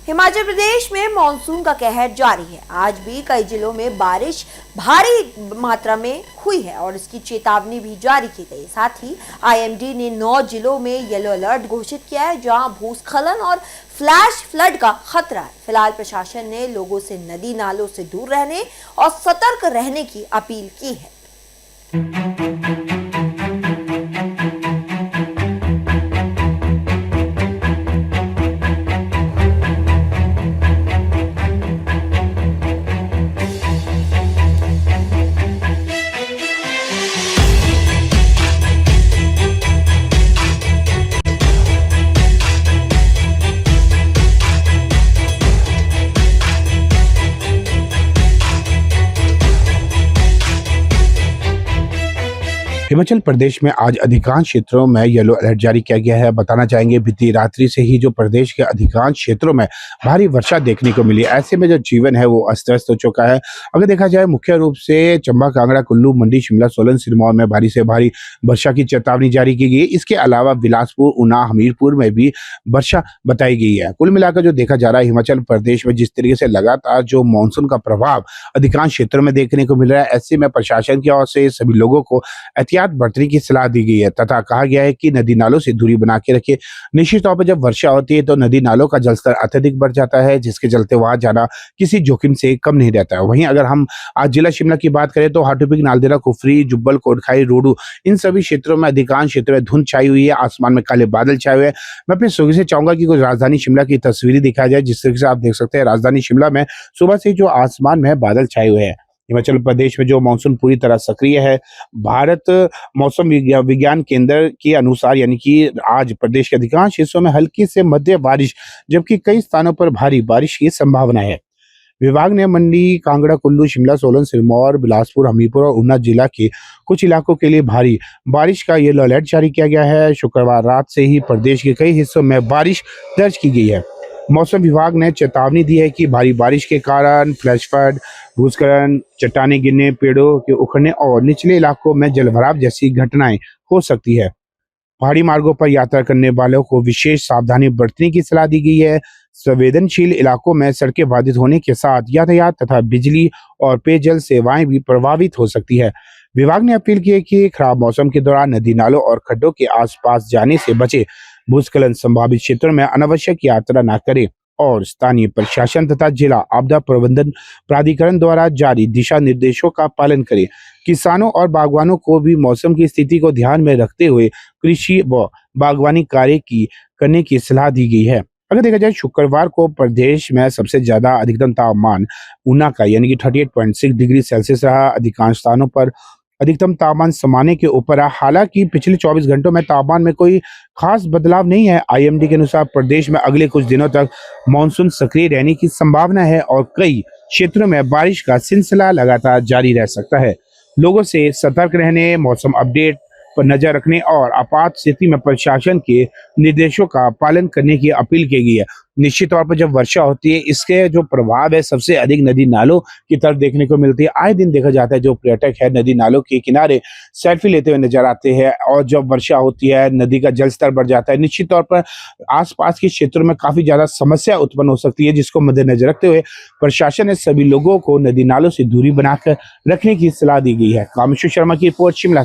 हिमाचल प्रदेश में मानसून का कहर जारी है। आज भी कई जिलों में बारिश भारी मात्रा में हुई है और इसकी चेतावनी भी जारी की गई। साथ ही आईएमडी ने 9 जिलों में येलो अलर्ट घोषित किया है, जहां भूस्खलन और फ्लैश फ्लड का खतरा है। फिलहाल प्रशासन ने लोगों से नदी नालों से दूर रहने और सतर्क रहने की अपील की है। हिमाचल प्रदेश में आज अधिकांश क्षेत्रों में येलो अलर्ट जारी किया गया है। बताना चाहेंगे, बीती रात्रि से ही जो प्रदेश के अधिकांश क्षेत्रों में भारी वर्षा देखने को मिली। ऐसे में जो जीवन है वो अस्त व्यस्त हो चुका है। अगर देखा जाए, मुख्य रूप से चंबा, कांगड़ा, कुल्लू, मंडी, शिमला, सोलन, सिरमौर में भारी से भारी वर्षा की चेतावनी जारी की गई। इसके अलावा बिलासपुर, ऊना, हमीरपुर में भी वर्षा बताई गई है। कुल मिलाकर जो देखा जा रहा है, हिमाचल प्रदेश में जिस तरीके से लगातार जो मानसून का प्रभाव अधिकांश क्षेत्रों में देखने को मिल रहा है, ऐसे में प्रशासन की ओर से सभी लोगों को एहतियात बरतने की सलाह दी गई है तथा कहा गया है कि नदी नालों से दूरी बना के रखें। निश्चित तौर पर जब वर्षा होती है तो नदी नालों का जलस्तर अत्यधिक बढ़ जाता है, जिसके चलते वहां जाना किसी जोखिम से कम नहीं रहता है। वहीं अगर हम आज जिला शिमला की बात करें तो हाटोपिक, नालदेहरा, कुफरी, जुब्बल, कोटखाई, रोडू, इन सभी क्षेत्रों में अधिकांश क्षेत्रों में धुंध छाई हुई है। आसमान में काले बादल छाए हुए हैं। मैं अपने सहयोगी से चाहूंगा कि कुछ राजधानी शिमला की तस्वीरें दिखाई जाए, जिस तरीके से आप देख सकते हैं राजधानी शिमला में सुबह से जो आसमान में बादल छाए हुए हैं। हिमाचल प्रदेश में जो मानसून पूरी तरह सक्रिय है। भारत मौसम विज्ञान केंद्र के अनुसार यानी कि आज प्रदेश के अधिकांश हिस्सों में हल्की से मध्य बारिश, जबकि कई स्थानों पर भारी बारिश की संभावना है। विभाग ने मंडी, कांगड़ा, कुल्लू, शिमला, सोलन, सिरमौर, बिलासपुर, हमीरपुर और ऊना जिला के कुछ इलाकों के लिए भारी बारिश का येलो अलर्ट जारी किया गया है। शुक्रवार रात से ही प्रदेश के कई हिस्सों में बारिश दर्ज की गई है। मौसम विभाग ने चेतावनी दी है कि भारी बारिश के कारण फ्लैश फ्लड, भूस्खलन, चट्टानें गिरने, पेड़ों के उखड़ने और निचले इलाकों में जलभराव जैसी घटनाएं हो सकती है। पहाड़ी मार्गों पर यात्रा करने वालों को विशेष सावधानी बरतने की सलाह दी गई है। संवेदनशील इलाकों में सड़कें बाधित होने के साथ यातायात तथा बिजली और पेयजल सेवाएं भी प्रभावित हो सकती है। विभाग ने अपील की है कि खराब मौसम के दौरान नदी नालों और खड्डों के आसपास जाने से बचे। भूस्खलन संभावित क्षेत्रों में अनावश्यक यात्रा न करें और स्थानीय प्रशासन तथा जिला आपदा प्रबंधन प्राधिकरण द्वारा जारी दिशा निर्देशों का पालन करें। किसानों और बागवानों को भी मौसम की स्थिति को ध्यान में रखते हुए कृषि व बागवानी कार्य करने की सलाह दी गई है। अगर देखा जाए, शुक्रवार को प्रदेश में सबसे ज्यादा अधिकतम तापमान ऊना का यानी कि 38.6 डिग्री सेल्सियस रहा। अधिकांश स्थानों पर अधिकतम तापमान सामान्य के ऊपर है। हालांकि पिछले 24 घंटों में तापमान में कोई खास बदलाव नहीं है। आईएमडी के अनुसार प्रदेश में अगले कुछ दिनों तक मानसून सक्रिय रहने की संभावना है और कई क्षेत्रों में बारिश का सिलसिला लगातार जारी रह सकता है। लोगों से सतर्क रहने, मौसम अपडेट पर नजर रखने और आपात स्थिति में प्रशासन के निर्देशों का पालन करने की अपील की गई है। निश्चित तौर पर जब वर्षा होती है, इसके जो प्रभाव है सबसे अधिक नदी नालों की तरफ देखने को मिलती है। आए दिन देखा जाता है जो पर्यटक है नदी नालों के किनारे सेल्फी लेते हुए नजर आते हैं और जब वर्षा होती है नदी का जल स्तर बढ़ जाता है। निश्चित तौर पर आसपास के क्षेत्रों में काफी ज्यादा समस्या उत्पन्न हो सकती है, जिसको मद्देनजर रखते हुए प्रशासन ने सभी लोगों को नदी नालों से दूरी बनाकर रखने की सलाह दी गई है। कामेश्वर शर्मा की रिपोर्ट, शिमला।